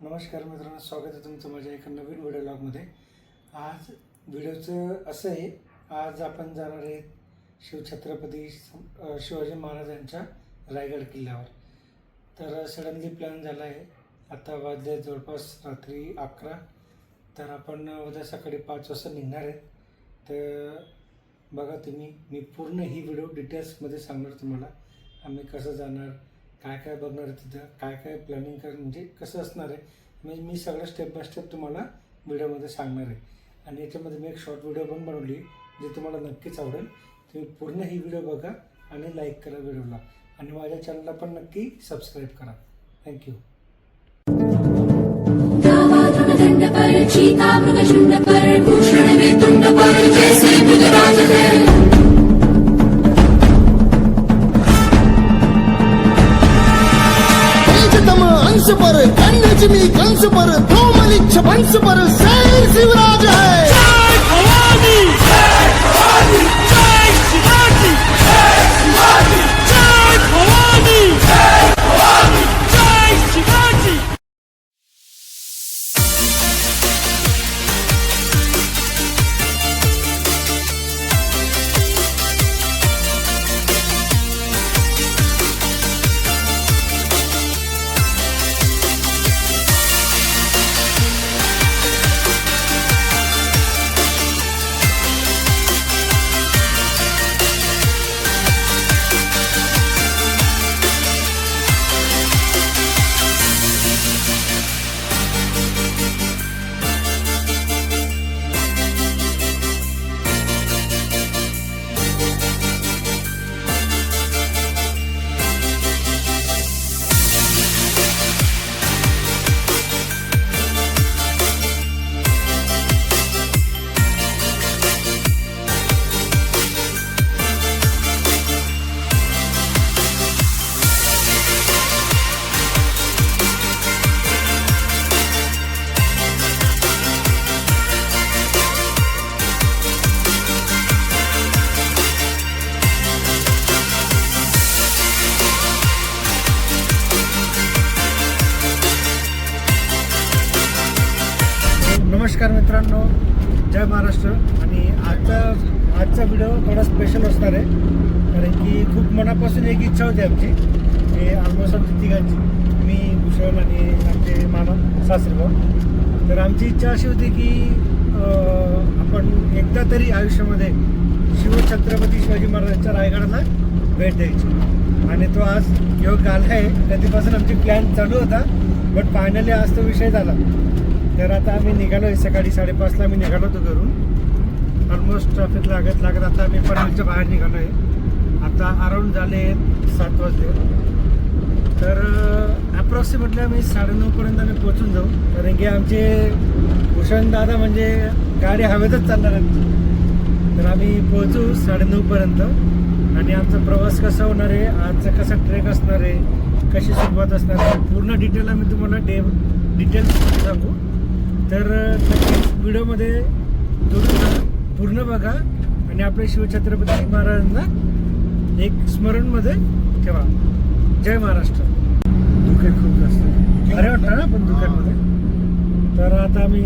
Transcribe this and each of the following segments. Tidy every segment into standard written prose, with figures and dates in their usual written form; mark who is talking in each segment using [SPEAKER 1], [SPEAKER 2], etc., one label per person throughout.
[SPEAKER 1] नमस्कार मित्रांनो, स्वागत आहे तुमचं माझ्या एका नवीन व्हिडिओ ब्लॉगमध्ये। आज व्हिडिओचं असं आहे, आज आपण जाणार आहे शिवछत्रपती शिवाजी महाराजांच्या रायगड किल्ल्यावर। तर सडनली प्लॅन झाला आहे। आता वाजले जवळपास रात्री 11। तर आपण उद्या सकाळी 5 वाजता निघणार आहे। तर बघा तुम्ही, मी पूर्ण ही व्हिडिओ डिटेल्समध्ये सांगणार तुम्हाला। आम्ही कसं जाणार, काय काय बघणार आहे तिथं, काय काय प्लॅनिंग म्हणजे कसं असणार आहे, म्हणजे मी सगळं स्टेप बाय स्टेप तुम्हाला व्हिडिओमध्ये सांगणार आहे। आणि याच्यामध्ये मी एक शॉर्ट व्हिडिओ पण बनवली जी तुम्हाला नक्कीच आवडेल। तुम्ही पूर्ण ही व्हिडिओ बघा आणि लाईक करा व्हिडिओला, आणि माझ्या चॅनलला पण नक्की सबस्क्राईब करा। थँक्यू।
[SPEAKER 2] कंस पर कन्या मी कंस पर दो मलिच्छ वंश पर शेर शिवराज है। जय भवानी, जय भवानी, जय शिवाजी, जय शिवाजी, जय भवानी, जय भवानी, जय शिवाजी।
[SPEAKER 1] नमस्कार मित्रांनो, जय महाराष्ट्र। आणि आजचा व्हिडिओ थोडा स्पेशल असणार आहे, कारण की खूप मनापासून एक इच्छा होती आमची, हे ऑलमोस्ट आमची तिघांची, मी, भूषण आणि आमचे मामा सासरेभाऊ। तर आमची इच्छा अशी होती की आपण एकदा तरी आयुष्यामध्ये शिवछत्रपती शिवाजी महाराजांच्या रायगडाला भेट द्यायची, आणि तो आज योग आला आहे। कधीपासून आमची प्लॅन चालू होता, बट फायनली आज तो विषय झाला। तर आता आम्ही निघालो आहे, सकाळी 5:30ला आम्ही निघालो होतो घरून। ऑलमोस्ट ट्रॅफिक लागत आता आम्ही पनवेलच्या बाहेर निघालो आहे। आता अराऊंड झाले 7 वाजले। तर ॲप्रॉक्सिमेटली आम्ही 9:30पर्यंत आम्ही पोचून जाऊ, कारण की आमचे भूषण दादा म्हणजे गाडी हवेतच चालणार आहे। तर आम्ही पोचू 9:30पर्यंत, आणि आमचा प्रवास कसा होणार आहे, आजचा कसा ट्रेक असणार आहे, कशी सुरुवात असणार आहे, पूर्ण डिटेल आम्ही तुम्हाला डिटेल्स सांगू। तर नक्कीच व्हिडिओमध्ये जोडून पूर्ण बघा, आणि आपल्या शिवछत्रपती महाराजांना एक स्मरणमध्ये ठेवा। जय महाराष्ट्र। धुके खूप जास्त अरे वाटतं ना पण धुक्यांमध्ये। तर आता आम्ही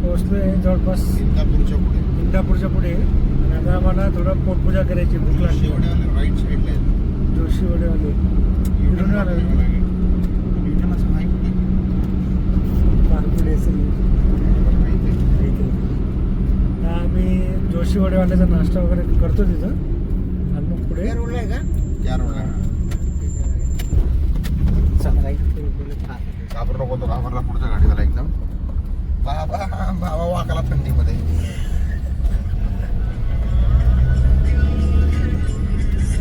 [SPEAKER 1] पोहोचलो आहे जवळपास इंदापूरच्या पुढे, आणि आता आम्हाला थोडं पोटपूजा करायची, भूक लागली। जोशीवाडेवाले इकडून आलं आम्ही जोशीवाडेवाल्याचा नाश्ता वगैरे करतो तिथं, आणि मग पुढे
[SPEAKER 2] घाबरू नको, तो घाबरला पुढच्या गाडीला एकदम बाबा वाकाला थंडीमध्ये।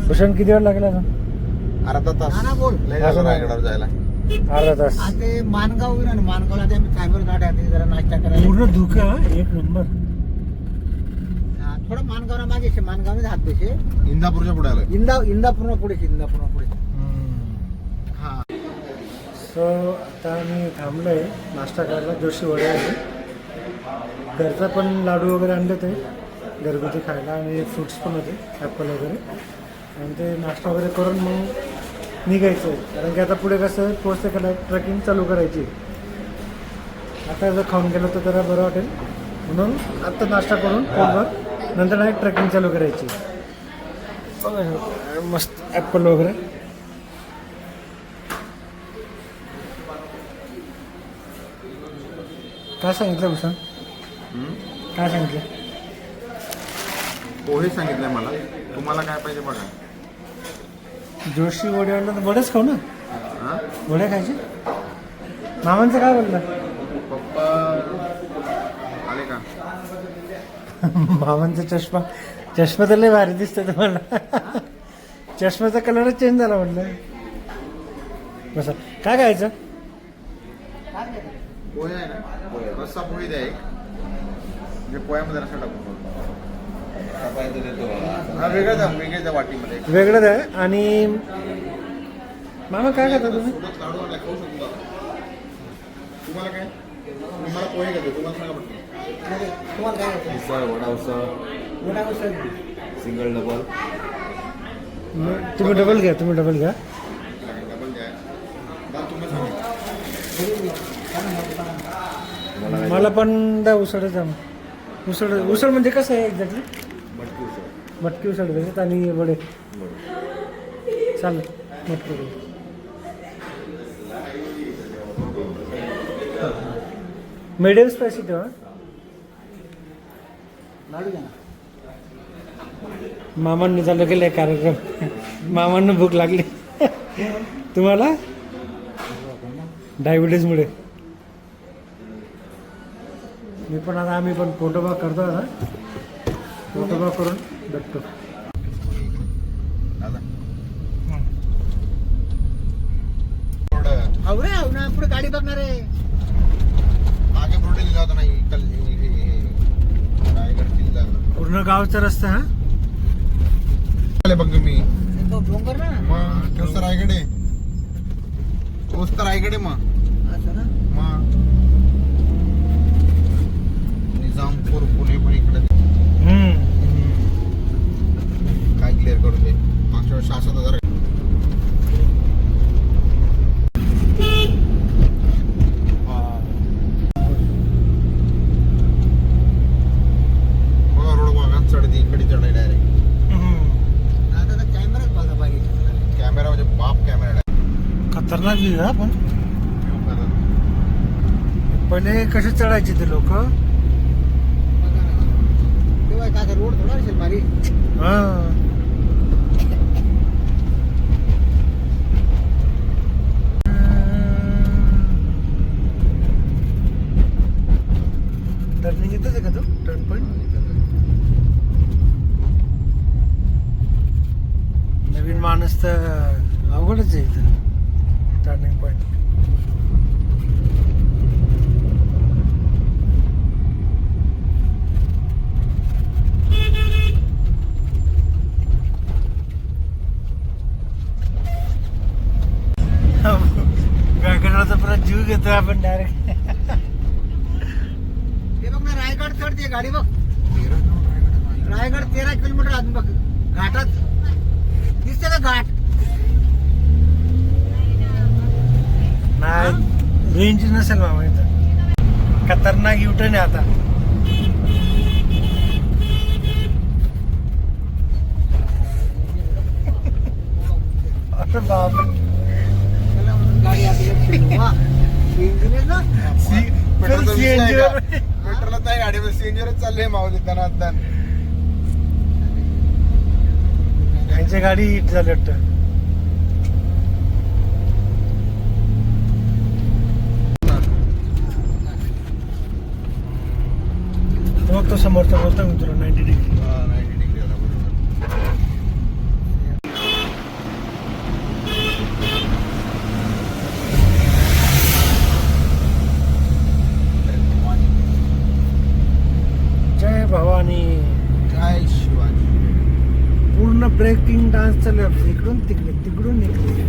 [SPEAKER 1] भूषण किती वेळ लागला ना?
[SPEAKER 2] अर्धा तास रायगडावर जायला,
[SPEAKER 1] अर्धा तास।
[SPEAKER 3] ते मानगाव ना, मानगावला ते आम्ही थांबलो गाड्या, जरा नाश्ता करायला।
[SPEAKER 1] पूर्ण धुका एक नंबर।
[SPEAKER 3] थोडं मानगावला मागे मानगावमध्ये हात देशे
[SPEAKER 2] इंदापूरच्या पुढे आलं,
[SPEAKER 3] इंदापूर्ण पुढे हा।
[SPEAKER 1] सो आता आम्ही थांबलो आहे नाश्ता करायला जोशीवाड्यामध्ये। घरचा पण लाडू वगैरे आणले होते घरगुती खायला, आणि फ्रुट्स पण होते, ॲपल वगैरे, आणि ते नाश्ता वगैरे करून मग निघायचं आहे, कारण की आता पुढे कसं पोचते का ट्रेकिंग चालू करायची। आता जर खाऊन गेलो तर जरा बरं वाटेल म्हणून आत्ता नाश्ता करून पोटभर नंतर डायरेक्ट ट्रेकिंग चालू करायची. बघा, मस्त ॲपल वगैरे. काय सांगितलं भूषण? काय सांगितलं?
[SPEAKER 4] पोहे सांगितलंय मला. तुम्हाला काय पाहिजे बघा.
[SPEAKER 1] जोशी वड्याला तर वडेच खाऊ ना.
[SPEAKER 4] हा?
[SPEAKER 1] वड्या खायचे. मामांचं काय बोललं?
[SPEAKER 4] पप्पा आले का?
[SPEAKER 1] मामांचा चष्मा तर लय भारी दिसतोय तुम्हाला. चष्म्याचा कलरच चेंज झाला म्हटलं. बसा, काय खायचं?
[SPEAKER 4] पोहे आहे ना, रस्सा पोहे द्या एक. म्हणजे पोह्यामध्ये रस्सा टाकून हा वेगळं द्या वाटीमध्ये.
[SPEAKER 1] वेगळं द्या. आणि मामा काय खाता तुम्ही?
[SPEAKER 4] सोबत लाडू आणला, खाऊ शकतो दादा. तुम्हाला काय? तुम्हाला पोहे घेतो. तुम्हाला सांगा म्हटलं.
[SPEAKER 3] तुम्हाला काय होतं?
[SPEAKER 5] उसळ वडा उसळ
[SPEAKER 3] वडा उसळ.
[SPEAKER 5] Single double.
[SPEAKER 1] तुम्ही डबल घ्या.
[SPEAKER 4] डबल द्या. दादा तुम्ही सांगा.
[SPEAKER 1] मला पण द्या उसळ द्या. उसळ म्हणजे कसं आहे एक्झॅक्टली?
[SPEAKER 5] मटकी उसळ.
[SPEAKER 1] मटकी उसळ द्यायचं आणि वडे. चालेल, मटकी वडे. मीडियम स्पायसी ठेवा.
[SPEAKER 3] लाडू घ्या ना.
[SPEAKER 1] मामांनी चालू केलं कार्यक्रम. मामांना भूक लागली. तुम्हाला डायबिटीजमुळे. मी पण आता आम्ही पण पोटोबा करतो आता. पोटोबा करून भेटतो.
[SPEAKER 4] दादा
[SPEAKER 3] हाव रे, हाव ना. पुढे गाडी बघणार आहे.
[SPEAKER 4] मागे बोर्ड लिहिला होता नाही रायगड किल्ला.
[SPEAKER 1] पूर्ण गावचा रस्ता हा.
[SPEAKER 4] आले बघ तुम्ही.
[SPEAKER 3] तो डोंगर ना.
[SPEAKER 4] मग तोच तर रायगड आहे. तोच तर रायगड आहे मग.
[SPEAKER 3] असं ना.
[SPEAKER 4] मग निजामपूर पुणे पण इकडे. काय क्लिअर करून दे. मागच्या वर्षी 6,000 बघा रोड बघा चढती इकडे चढाय डायरेक्ट.
[SPEAKER 3] आता तर कॅमेराच बघा पाहिजे.
[SPEAKER 4] कॅमेरा म्हणजे बाप कॅमेरा
[SPEAKER 1] खतरनाक व्ह्यू हा. पण पहिले कसे चढायचे ते लोक?
[SPEAKER 3] तेव्हा काय रोड थोडा असेल भारी.
[SPEAKER 1] टर्निंग येतच आहे का तो टर्न पॉईंट? नवीन माणूस तर अवघडच आहे इथं टर्निंग पॉईंट. व्याकरणाचा परत जीव घेतोय आपण डायरेक्ट.
[SPEAKER 3] ते बघ ना, रायगड चढते गाडी बघ. रायगड 13 किलोमीटर अजून बघ. घाटात दिसते का घाट?
[SPEAKER 1] नाही रेंज नसेल मामा इथं. खतरनाक युटर्न आहे आता. अरे बापरे.
[SPEAKER 3] त्याला म्हणून गाडी आधी इंजिन आहे ना.
[SPEAKER 1] CNG वर.
[SPEAKER 4] पेट्रोलच नाही गाडी सीएनजीवरच चालले मावली त्यांना.
[SPEAKER 1] यांची गाडी हिट झाली वाटतं. मग तो समोरचा बोलतो मित्र 90 डिग्री.
[SPEAKER 4] 90 डिग्री आला बरोबर.
[SPEAKER 1] जय भवानी.
[SPEAKER 4] जय शिवाजी.
[SPEAKER 1] पूर्ण ब्रेकिंग डान्स चालू आहे आपलं. इकडून तिकडे तिकडून इकडे.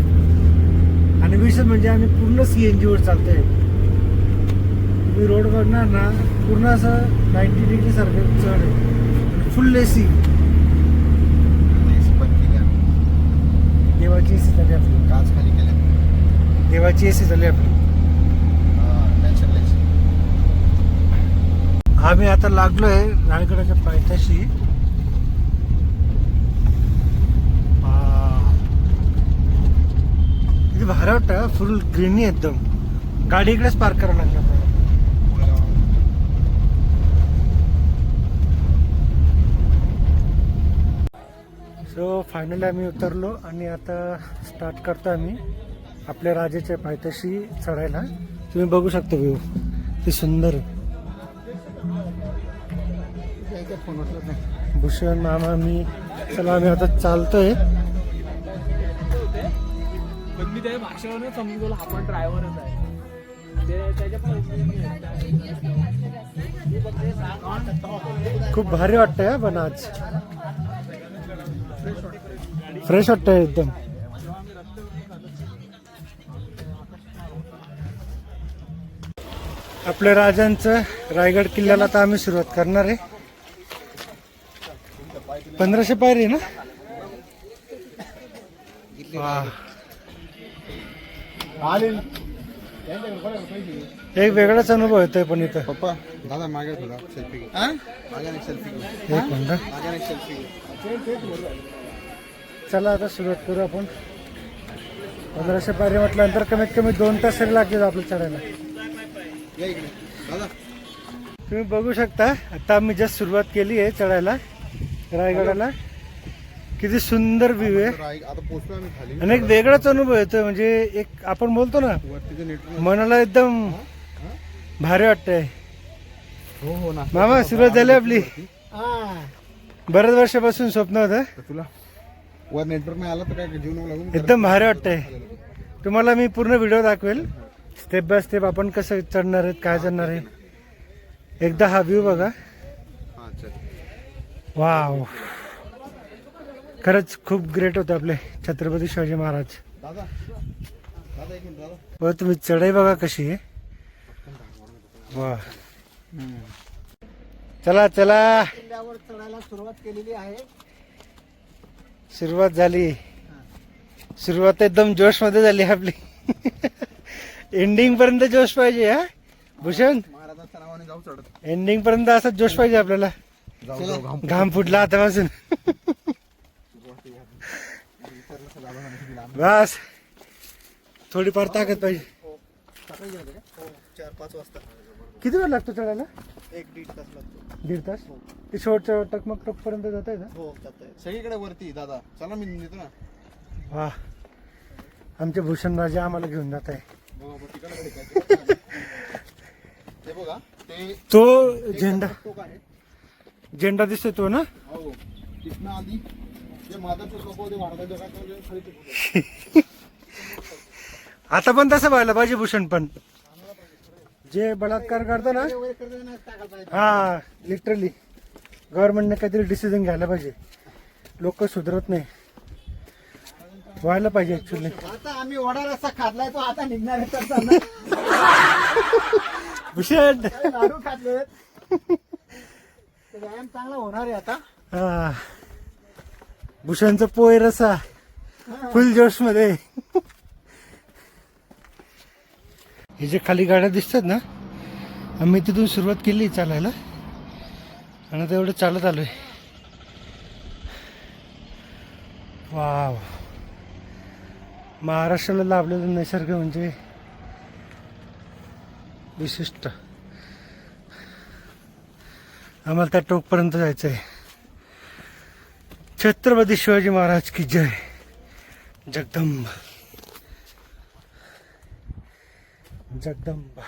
[SPEAKER 1] आणि विशेष म्हणजे आम्ही पूर्ण CNG वर चालतोय. तुम्ही रोड बघणार ना पूर्ण असं 90 डिग्री सारखं चढ आहे. फुल AC.
[SPEAKER 4] AC बंद केल्या.
[SPEAKER 1] देवाची AC झाली आपली.
[SPEAKER 4] काच खाली केल्या.
[SPEAKER 1] देवाची AC झाली आपली.
[SPEAKER 4] Natural AC.
[SPEAKER 1] आम्ही आता लागलोय रायगडाच्या पायथ्याशी. किती भारी वाटतं, फुल ग्रीनी एकदम. गाडी इकडेच पार्क करावं लागलं आपल्याला. सो फायनली आम्ही उतरलो आणि आता स्टार्ट करतो आम्ही आपल्या राजाच्या पायथ्याशी चढायला. तुम्ही बघू शकता व्ह्यू, ते सुंदर आहे.
[SPEAKER 3] फोन वाटलं नाही.
[SPEAKER 1] भूषण मामा मी, चला आम्ही आता चालतोय.
[SPEAKER 6] पण मी त्या भाषेवर समजून आपण ड्रायव्हरच आहे. त्याच्या
[SPEAKER 1] खूप भारी वाटतंय पण आज फ्रेश वाटतंय एकदम. आपल्या राजांचं रायगड किल्ल्याला आता आम्ही सुरुवात करणार आहे. 1500 पायरी ना. वाह. एक वेगळाच अनुभव येतोय पण इथं.
[SPEAKER 4] पप्पा दादा मागे थोडा सेल्फी घे. मागे सेल्फी घे.
[SPEAKER 1] एक मिनिट.
[SPEAKER 4] मागे सेल्फी घे.
[SPEAKER 1] चला आता सुरुवात करू आपण. 1500 पायरी म्हटल्यानंतर कमीत कमी 2 तास तरी लागतील आपल्या चढायला.
[SPEAKER 4] या इकडे दादा.
[SPEAKER 1] तुम्ही बघू शकता आता आम्ही जस्ट सुरुवात केली आहे चढायला रायगडाला. किती सुंदर व्ह्यू आहे
[SPEAKER 4] आता पोहोचलो आम्ही खाली.
[SPEAKER 1] आणि एक वेगळाच अनुभव येतोय. म्हणजे एक आपण बोलतो ना,
[SPEAKER 4] वरती नेट.
[SPEAKER 1] मनाला एकदम भारी वाटतंय.
[SPEAKER 4] हो हो ना
[SPEAKER 1] मामा सुरुवात झाली आपली. बऱ्याच वर्षापासून स्वप्न होतं.
[SPEAKER 4] तुला वर नेटवर्क नाही आला तर काय जीव नको लागून.
[SPEAKER 1] एकदम भारी वाटतंय. तुम्हाला मी पूर्ण व्हिडिओ दाखवेल स्टेप बाय स्टेप आपण कसं चढणार आहेत, काय चढणार आहे. एकदा हा व्ह्यू बघा.
[SPEAKER 4] हा चल.
[SPEAKER 1] वाव, खरंच खूप ग्रेट होते आपले छत्रपती शिवाजी महाराज.
[SPEAKER 4] दादा दादा एक मिनिट दादा.
[SPEAKER 1] व तुम्ही चढाई बघा कशी आहे. वा, चला चला
[SPEAKER 3] किल्ल्यावर चढायला सुरुवात केलेली आहे.
[SPEAKER 1] सुरुवात झाली. सुरुवात एकदम जोश मध्ये झाली आपली. एंडिंग पर्यंत जोश पाहिजे. हा भूषण,
[SPEAKER 4] महाराजांच्या नावाने जाऊ चढत.
[SPEAKER 1] एंडिंग पर्यंत असाच जोश पाहिजे आपल्याला.
[SPEAKER 4] जाऊ
[SPEAKER 1] घाम फुटला आतापासून. बस थोडीफार ताकद पाहिजे.
[SPEAKER 4] 4-5 वाजता.
[SPEAKER 1] किती वेळ लागतो चढायला?
[SPEAKER 4] 1-1.5 तास लागतो.
[SPEAKER 1] 1.5 तास. ते शेवटच्या टकमक टक पर्यंत जात आहे का?
[SPEAKER 4] हो जातंय सगळीकडे वरती. दादा चला मी नेतो ना.
[SPEAKER 1] वा, आमचे भूषण राजा आम्हाला घेऊन जात आहे.
[SPEAKER 4] ते बघा ते
[SPEAKER 1] तो झेंडा,
[SPEAKER 4] टोक आहे.
[SPEAKER 1] झेंडा दिसतोय तो ना.
[SPEAKER 4] हो तिथनं आधी जे मादाचे लोक होते वाढवायचे खाली ते.
[SPEAKER 1] आता पण तसं व्हायला पाहिजे भूषण. पण जे बलात्कार करतो ना, हा लिटरली गव्हर्नमेंटने काहीतरी डिसिजन घ्यायला पाहिजे. लोक सुधरत नाही. व्हायला पाहिजे ऍक्च्युअली.
[SPEAKER 3] आता आम्ही ओढा रस्ता खाल्लाय तो आता निघणार आहे. तर चालणार.
[SPEAKER 1] भूषण,
[SPEAKER 3] लाडू खाल्ले. व्यायाम चांगला होणार आहे आता.
[SPEAKER 1] हा भूषणचं पोय रसा फुल जोश मध्ये. हे जे खाली गाड्या दिसतात ना, आम्ही तिथून सुरुवात केली चालायला आणि आता एवढं चालत आलोय. वाव, महाराष्ट्राला लाभलेलं निसर्ग म्हणजे विशिष्ट. आम्हाला त्या टोकपर्यंत जायचं आहे. छत्रपती शिवाजी महाराज की जय. जगदंबा जगदंबा.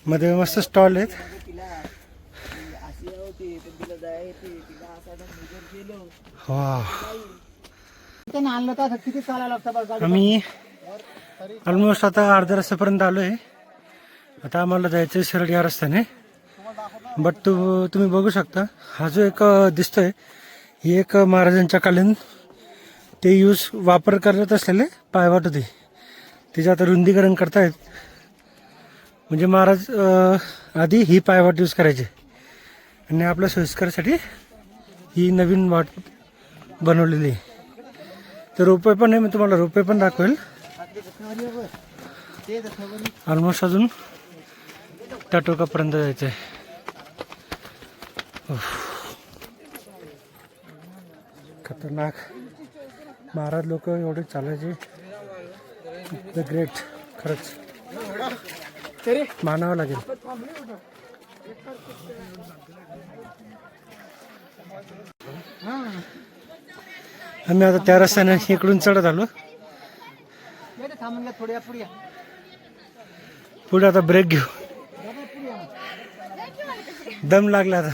[SPEAKER 1] मध्ये मस्त स्टॉल आहेत. वा,
[SPEAKER 3] त्यांना आणलं तर किती चालायला लागतं बघ गाडी.
[SPEAKER 1] आम्ही ऑलमोस्ट आता अर्ध्या रस्त्यापर्यंत आलोय. आता आम्हाला जायचंय सरळ या रस्त्याने. बट तुम्ही बघू शकता हा जो एक दिसतोय, ही एक महाराजांच्या कालीन ते वापर करत असलेले पायवाट होते. त्याचे आता रुंदीकरण करतायत. म्हणजे महाराज आधी ही पायवाट यूज करायचे आणि आपल्या सोयीस्करसाठी ही नवीन वाट बनवलेली आहे. तर रोपवे पण आहे, मी तुम्हाला रोपवे पण दाखवेल.
[SPEAKER 3] ते खबर
[SPEAKER 1] ऑलमोस्ट अजून त्या टोकापर्यंत जायचं आहे. खतरनाक. महाराज लोक एवढे चालायचे. The great. खरंच मानावं लागेल. आम्ही आता त्या रस्त्याने इकडून चढत आलो.
[SPEAKER 3] थांबून थोड्या पुढे या.
[SPEAKER 1] पुढे आता ब्रेक घेऊ. दम लागला आता.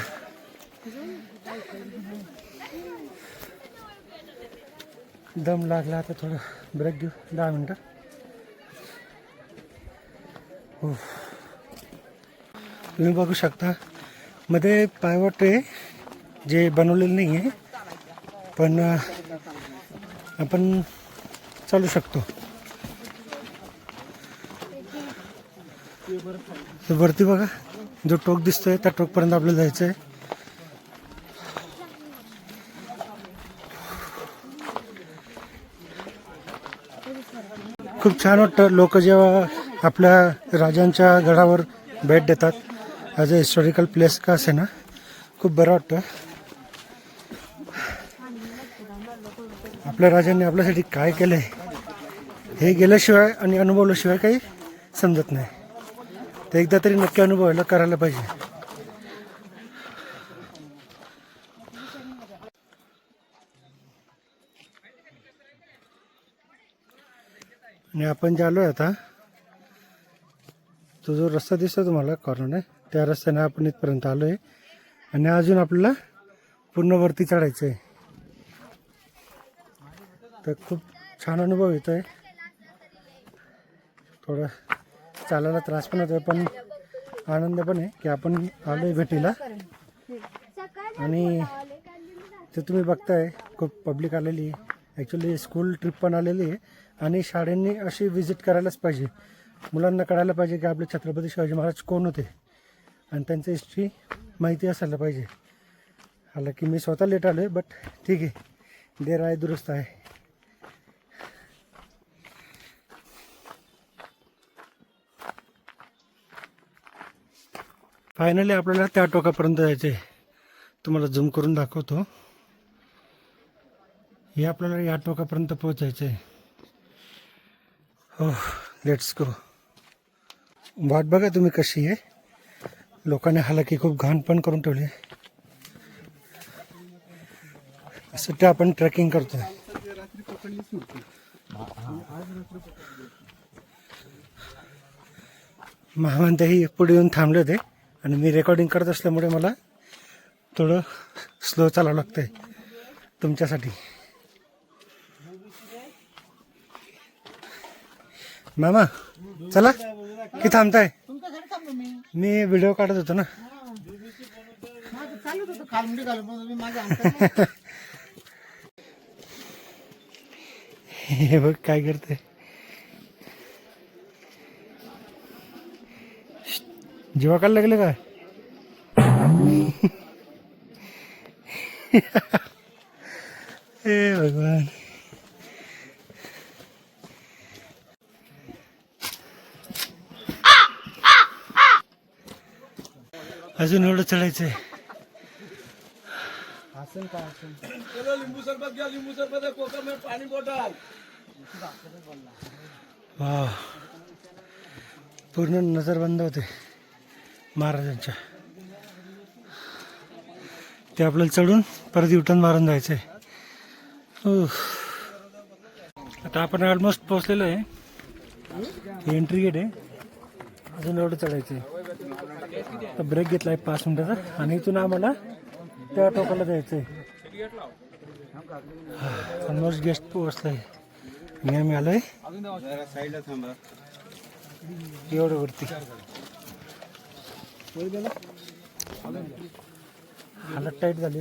[SPEAKER 1] दम लागला आता. थोडं ब्रेक घेऊ 10 मिनटं. तुम्ही बघू शकता मध्ये पायवाट आहे जे बनवलेलं नाही आहे, पण आपण चालू शकतो. वरती बघा जो टोक दिसतोय त्या टोकपर्यंत आपल्याला जायचं आहे. खूप छान वाटतं लोक जेव्हा आपल्या राजांच्या गडावर भेट देतात. ॲज अ हिस्टॉरिकल प्लेस का असे ना, खूप बरं वाटतं. आपल्या राजांनी आपल्यासाठी काय केलं आहे हे गेल्याशिवाय आणि अनुभवल्याशिवाय काही समजत नाही. ते एकदा तरी नक्की अनुभवायला करायला पाहिजे. आणि आपण जे आलोय आता, तो जो रस्ता दिसतो तुम्हाला कॉर्नर आहे, त्या रस्त्याने आपण इथपर्यंत आलो आहे. आणि अजून आपल्याला पूर्ण वरती चढायचं आहे. तर खूप छान अनुभव येतो आहे. थोडं चालायला त्रास पण होतो, पण आनंद पण आहे की आपण आलो आहे भेटीला. आणि ते तुम्ही बघताय खूप पब्लिक आलेली आहे. ॲक्च्युली स्कूल ट्रिप पण आलेली आहे आणि शाळांनी अशी व्हिजिट करायलाच पाहिजे. मुलांना कळायला पाहिजे की आपले छत्रपती शिवाजी महाराज कोण होते आणि त्यांची हिस्ट्री माहिती असायला पाहिजे. हालाकी मी स्वतः लेट आलो आहे, बट ठीक आहे, देर आहे दुरुस्त आहे. फायनली आपल्याला त्या टोकापर्यंत जायचं आहे. तुम्हाला झूम करून दाखवतो. हे आपल्याला या टोकापर्यंत पोहोचायचं आहे. हो, लेट्स गो. वाट बघा तुम्ही कशी आहे. लोकांनी हालाकी खूप घाण पण करून ठेवली. असं ते आपण ट्रेकिंग करतोय. महामंत्रीही पुढे येऊन थांबले होते आणि मी रेकॉर्डिंग करत असल्यामुळे मला थोडं स्लो चालावं लागतंय तुमच्यासाठी. मामा चला की थांबताय?
[SPEAKER 3] तुमच्यासाठी थांबलो मी.
[SPEAKER 1] मी व्हिडिओ काढत होतो ना.
[SPEAKER 3] माझं चालूच होतं खालमुंडी घालून, पण तुम्ही माझ्या अंतर
[SPEAKER 1] हे बघ काय करते. जेव्हा काल लागले काय हे भगवान. अजून एवढं चढायचंय.
[SPEAKER 6] लिंबू सरबत घ्या, लिंबू सरबत कोकर में पानी बॉटल.
[SPEAKER 1] वा, पूर्ण नजरबंद होते महाराजांच्या. ते आपल्याला चढून परत युटर्न मारून जायचंय. आता आपण ऑलमोस्ट पोहोचलेलो आहे. हे एंट्री गेट आहे. अजून एवढं चढायचं आहे. तर ब्रेक घेतला आहे 5 मिनिटाचा आणि इथून आम्हाला त्या टोकाला जायचं आहे. ऑलमोस्ट गेस्ट पोहोचलं आहे. मी आम्ही आलो आहे
[SPEAKER 4] साईडला थांबा.
[SPEAKER 1] एवढं वरती. हालत टाईट झाली.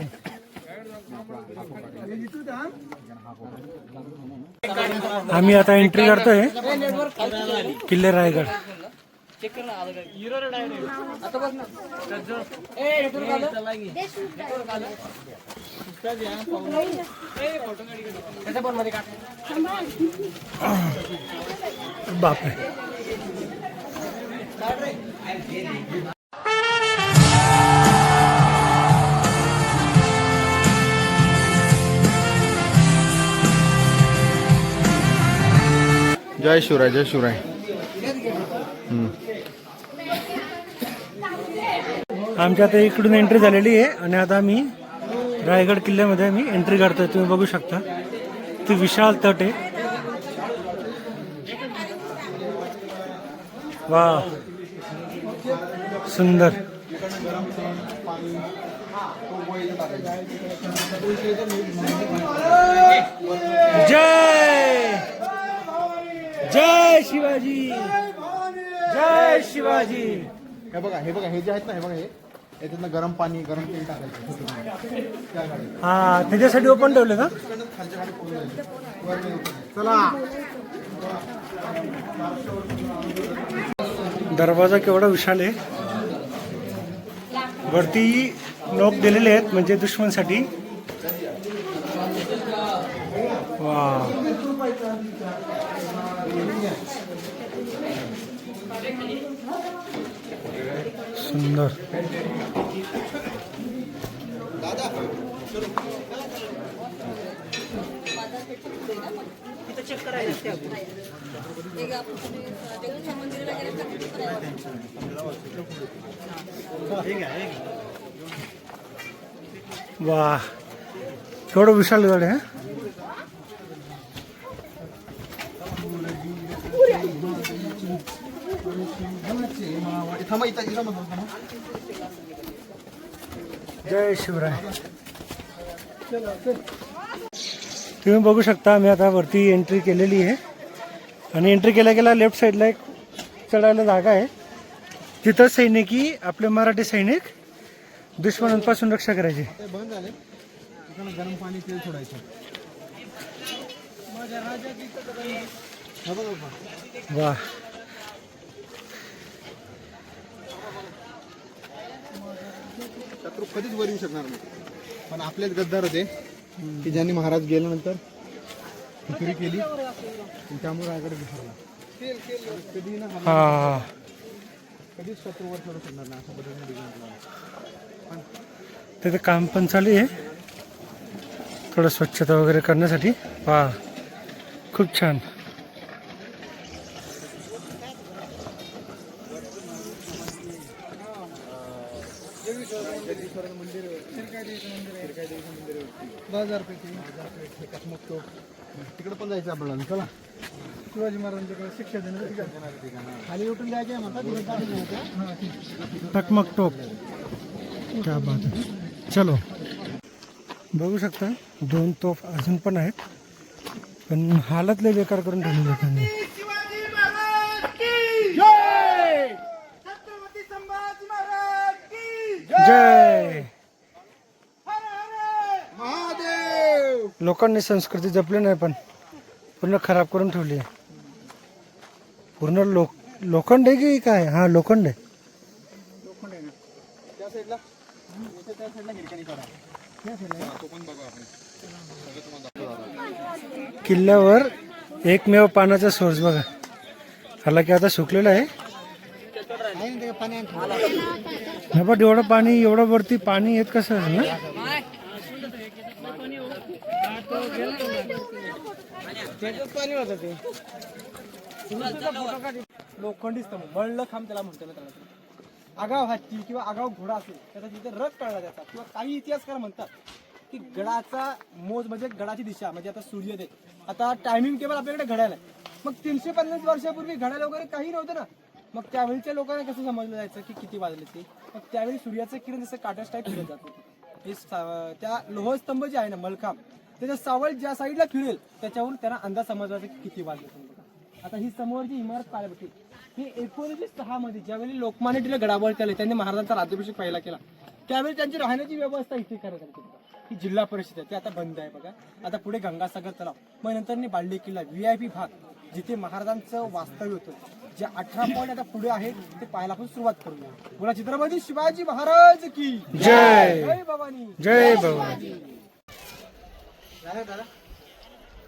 [SPEAKER 1] आम्ही आता एंट्री करतोय किल्ले रायगड. बापरे.
[SPEAKER 4] जय शिवराय, जय शिवराय.
[SPEAKER 1] आमच्या आता इकडून एंट्री झालेली आहे आणि आता आम्ही रायगड किल्ल्यामध्ये आम्ही एंट्री करतोय. तुम्ही बघू शकता ती विशाल तट आहे. वा सुंदर. जय जय शिवाजी, जय शिवाजी.
[SPEAKER 4] हे बघा, हे बघा, हे जे आहेत ना, हे बघा, हे याच्यातनं गरम पाणी, गरम तेल टाकायचं.
[SPEAKER 1] हा त्याच्यासाठी ओपन ठेवले का?
[SPEAKER 4] चला.
[SPEAKER 1] दरवाजा केवढा विशाल आहे. वरती लॉक दिलेले आहेत म्हणजे दुश्मनसाठी. वा सुंदर. वा केवढं विशाल गड आहे. जय शिवराय. तुम्ही बघू शकता आम्ही आता वरती एंट्री केलेली आहे आणि एंट्री केल्या गेल्या लेफ्ट साईडला एक चढायला जागा आहे. तिथं सैनिकी आपले मराठी सैनिक दुश्मनांपासून रक्षा करायचे.
[SPEAKER 4] बंद झाले. गरम पाणी, तेल सोडायचं.
[SPEAKER 1] वा
[SPEAKER 4] शत्रू कधीच वर येऊ शकणार नाही. पण आपलेच गद्दार होते की ज्यांनी महाराज गेल्यानंतर फिकिरी केली आणि त्यामुळे रायगड घसरला. कधी ना
[SPEAKER 1] हा
[SPEAKER 4] कधीच शत्रू वर चढू शकणार नाही अशा पद्धतीने डिझाईन.
[SPEAKER 1] तिथे काम पण चालू आहे थोडं स्वच्छता वगैरे करण्यासाठी. वा खूप छान.
[SPEAKER 4] तिकडे पण जायचं आपल्याला. चला. शिवाजी महाराजांच्याकडे शिक्षा देण्याचं खाली उठून जायचं आहे म्हणतात.
[SPEAKER 1] टकमक टोप. क्या बात आहे. चलो. बघू शकता 2 तोफ अजून पण आहेत पण हालत लय बेकार करून ठेवली लोकांनी. जय. लोकांनी संस्कृती जपली नाही पण पूर्ण खराब करून ठेवली आहे. पूर्ण लोखंड आहे की काय? हा लोखंड आहे.
[SPEAKER 4] त्या साईडला त्या साईडला हिरकणी करा.
[SPEAKER 1] किल्ल्यावर एकमेव पाण्याचा सोर्स बघा. हालाकी आता सुकलेला आहे. नाही पण एवढं पाणी, एवढं वरती पाणी येत कसं असेल ना.
[SPEAKER 6] लोखंडी स्तंभ मळलं खांब त्याला म्हणतो ना. त्याला आगाव हत्ती किंवा आगाव घोडा असेल त्याचा तिथे रथ काढला जातात किंवा काही इतिहासकार म्हणतात की गडाचा मोज म्हणजे गडाची दिशा म्हणजे आता सूर्योदय. आता टायमिंग टेबल आपल्याकडे घड्याळ आहे. मग 350 वर्षापूर्वी घड्याळ वगैरे काही नव्हतं ना. मग त्यावेळीच्या लोकांना कसं समजलं जायचं की किती वाजले ते. मग त्यावेळी सूर्याचं किरण जसं काटाच टाईप फिरत जात होतं. हे त्या लोहस्तंभ जे आहे ना मलखांब त्याच्या सावळ ज्या साईडला फिरेल त्याच्यावरून त्यांना अंदाज समजवायचा की किती वाजले. आता ही समोरची इमारत पाहायला भेटेल. ही 1906 मध्ये ज्यावेळी लोकमान्य टिळक गडावर केले त्यांनी महाराजांचा राज्याभिषेक पहिला केला त्यावेळी त्यांची राहण्याची व्यवस्था इथे करण्यात आली. ही जिल्हा परिषद आहे ती आता बंद आहे बघा. आता पुढे गंगासागर तलाव मग नंतर बाळली किल्ला VIP भाग जिथे महाराजांचं वास्तव्य होतं. जे 18 पॉईंट आता पुढे आहे ते पाहायला आपण सुरुवात करूया. बोला छत्रपती शिवाजी महाराज की
[SPEAKER 1] जय.
[SPEAKER 6] जय भवानी.
[SPEAKER 1] जय भवानी.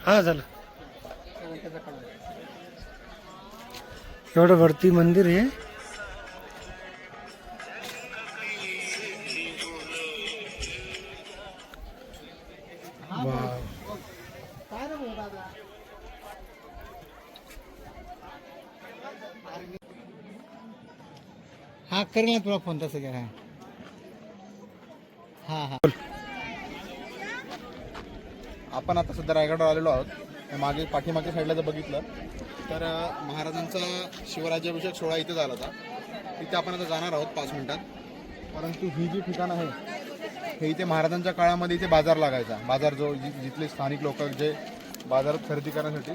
[SPEAKER 1] हा झालं. एवढं वरती मंदिर आहे
[SPEAKER 3] हा करेल ना तुला फोन तसं घ्या. हा हा.
[SPEAKER 4] आपण आता सध्या रायगडवर आलेलो आहोत. मागे पाठीमागच्या साईडला जर बघितलं तर महाराजांचा शिवराज्याभिषेक सोहळा इथे झाला होता. तिथे आपण आता जाणार आहोत 5 मिनिटात. परंतु ही जी ठिकाण आहे हे इथे महाराजांच्या काळामध्ये इथे बाजार लागायचा. बाजार जो जिथले स्थानिक लोक जे बाजारात खरेदी करण्यासाठी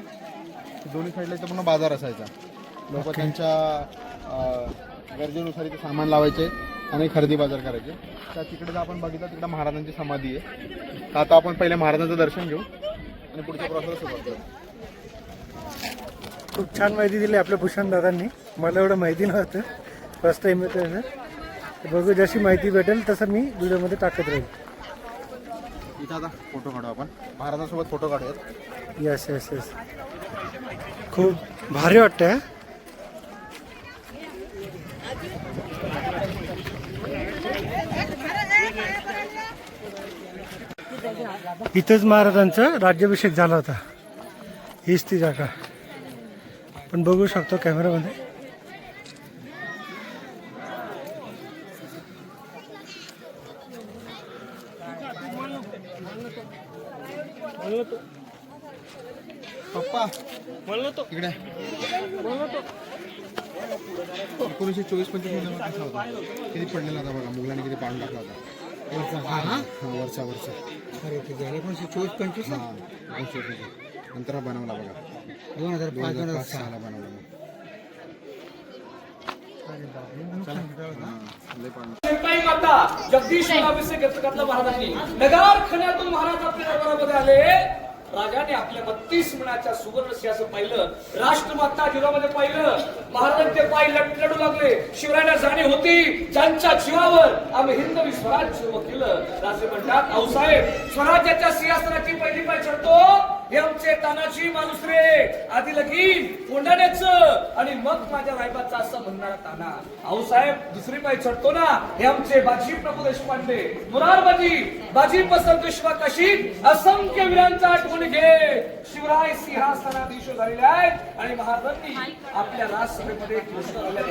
[SPEAKER 4] दोन्ही साईडला इथे पूर्ण बाजार असायचा. लोक त्यांच्या गरजेनुसार इथे सामान लावायचे आणि खरेदी बाजार करायचे. तर तिकडे जर आपण बघितलं तिकडे महाराजांची समाधी आहे. तर आता आपण पहिले महाराजांचं दर्शन घेऊ आणि पुढच्या प्रोसेस सुरुवात करू.
[SPEAKER 1] खूप छान माहिती दिली आपल्या भूषण दादांनी. मला एवढं माहिती नव्हतं, फर्स्ट टाइम येतो आहे. तर बघू, जशी माहिती भेटेल तसं मी व्हिडिओमध्ये टाकत राहील.
[SPEAKER 4] इथं आता फोटो काढू आपण. महाराजांसोबत फोटो काढूयात.
[SPEAKER 1] Yes yes yes. खूप भारी वाटतं. इथंच महाराजांचा राज्याभिषेक झाला होता. हीच ती जागा आपण बघू शकतो कॅमेरामध्ये.
[SPEAKER 4] पप्पा इकडे 1924-25 कसा होता, किती पडलेला होता बघा. मुघलांनी किती पाडून टाकला होता. वरचा
[SPEAKER 3] अरे ते झाले 24-25.
[SPEAKER 4] हां 1924 नंतर हा बनवला बघा. 2005-2006 बनवला.
[SPEAKER 7] शेरकाई माता जगदीश अभिषेक घेतला महाराजांनी. नगारखान्यातून महाराज आपल्या दरबारामध्ये आले. राजाने आपल्या 32 मणाच्या सुवर्ण सिंहासन पाहिलं. राष्ट्रमाता जीवामध्ये पाहिलं. महाराजांचे पाय लटलडू लागले. शिवरायांना जाणीव होती ज्यांच्या जीवावर आम्ही हिंदवी स्वराज्य उभं केलं. राजे म्हणतात, आऊसाहेब स्वराज्याच्या सिंहासनाची पहिली पाय चढतो हे आमचे तानाजी मालुसरे, आधी लगीन कोंडाण्याचं आणि मग माझ्या रायबाचा असं म्हणणारा ताना. आऊसाहेब दुसरी पाय चढतो ना हे आमचे बाजी प्रभू देशपांडे, मुरारबाजी, बाजी पसंत शिवाकाशी असंख्य वीरांचा आठवण घे. शिवराय सिंहासनाधीश झालेले आहेत आणि महाराजांनी आपल्या राजसभेमध्ये घोषणा केल्या.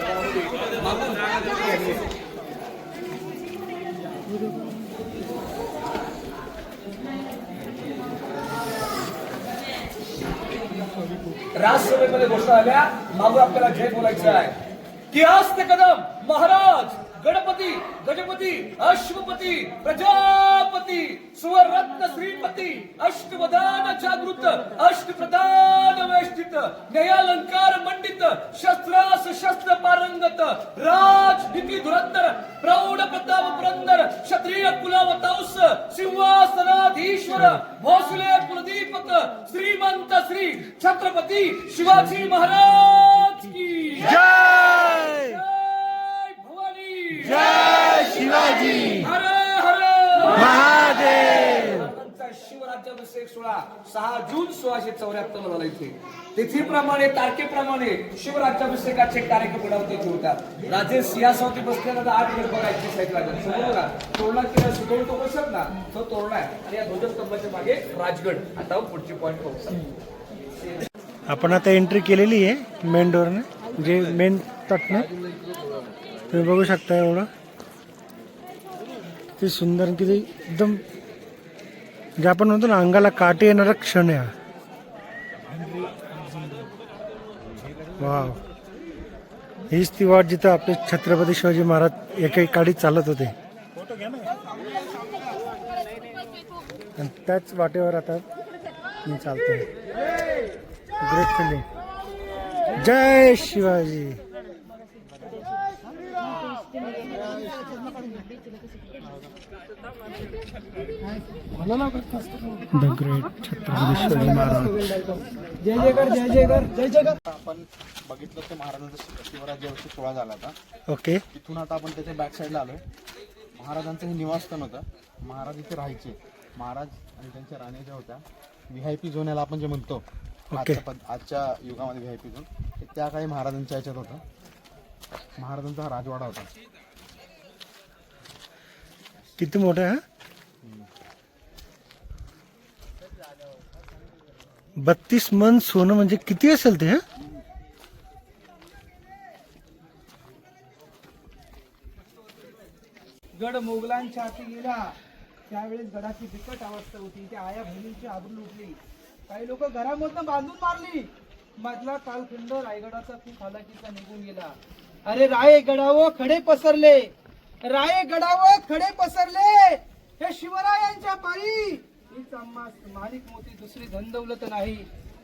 [SPEAKER 7] राजसभेमध्ये घोषणा आल्या. मागून आपल्याला जय बोलायचं आहे की आज ते कदम महाराज गणपती, गजपती, अश्वपती, प्रजापती, सुवरत्न श्रीपती, अष्टवदान जागृत, अष्टप्रधान वेष्टित, न्यायालंकार मंडित, शस्त्रास शस्त्र पारंगत, राजनीती धुरंधर, प्रौढ प्रताप पुरंदर, क्षत्रिय कुलावतांस, सिंहासनाधीश्वर, भोसले कुलदीपक, श्रीमंत श्री छत्रपती शिवाजी महाराज की
[SPEAKER 1] जय.
[SPEAKER 7] जय शिवाजी. हर हर
[SPEAKER 1] महादेव.
[SPEAKER 7] शिवराज्याभिषेक सोहळा 6 जून 1674 झाला इथे. तिथीप्रमाणे तारखेप्रमाणे शिवराज्याभिषेकाचे कार्यक्रम घडवते होतात. राजे सिंहासनावरती बसलेला 8 गड बघायचे साहेब राजा समोर का तोरणा केला सुदोळ तो बसत ना तो तोरणा आहे आणि या ध्वजस्तंभाच्या मागे राजगड. आता पुढची पॉईंट पाहू.
[SPEAKER 1] आपण आता एंट्री केलेली आहे मेन डोरने, जे मेन तटने. तुम्ही बघू शकता एवढं किती सुंदर, किती एकदम जे आपण म्हणतो ना अंगाला काटे येणारा क्षण आहे. वाव. हीच ती वाट जिथं आपले छत्रपती शिवाजी महाराज एका काळी चालत होते आणि त्याच वाटेवर आता मी चालतोय. Great feeling. जय शिवाजी. The great Chhatrapati Shivaji Maharaj.
[SPEAKER 6] जय जयकार, जय जयकार, जय जयकार.
[SPEAKER 4] आपण बघितलं तर महाराजांचा शिवराज्याभिषेक सोहळा झाला होता.
[SPEAKER 1] ओके.
[SPEAKER 4] तिथून आता आपण त्याच्या बॅक साईडला आलोय. महाराजांचं हे निवासस्थान होतं. महाराज इथे राहायचे. महाराज आणि त्यांच्या राण्या ज्या होत्या VIP झोन याला आपण जे म्हणतो आजच्या युगामध्ये VIP झोन, त्या काळी महाराजांच्या ह्याच्यात होतं. महाराजांचा हा राजवाडा होता.
[SPEAKER 1] किती मोठा आहे. 32 मन सोनं म्हणजे किती असेल ते.
[SPEAKER 6] गड मोगलांच्या हाती गेला त्यावेळेस गडाची बिकट अवस्था होती. त्या आया बहिणींची आबरू लुटली. काही लोक घरामधनं बांधून मारली. मधला कालखंड रायगडाचा खूप हालाकीचा निघून गेला. अरे रायगडावर खडे पसरले, रायगडावर खडे पसरले. हे शिवरायांच्या पायी हीच आम्हा माणिक मोती दुसरी धनदौलत नाही